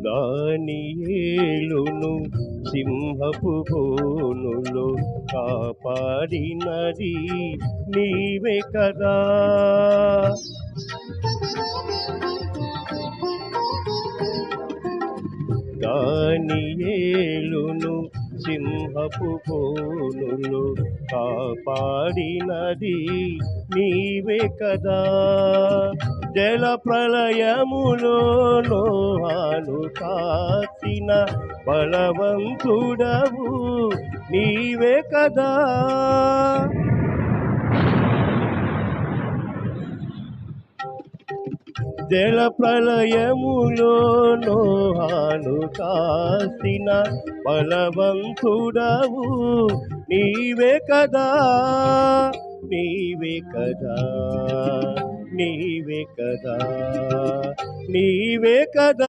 దానియేలును సింహపు బోనులో కాపాడినది నీవే కదా. దానియేలును సింహపు బోనులో కాపాడినది నీవే కదా. జల ప్రళయములో నోహాను కాచిన బలవంతుడవు నీవే కదా. జల ప్రళయములో నోహాను కాసిన బలవంతుడవు నీవే కదా. నీవే కదా, నీవే కదా, నీవే కదా.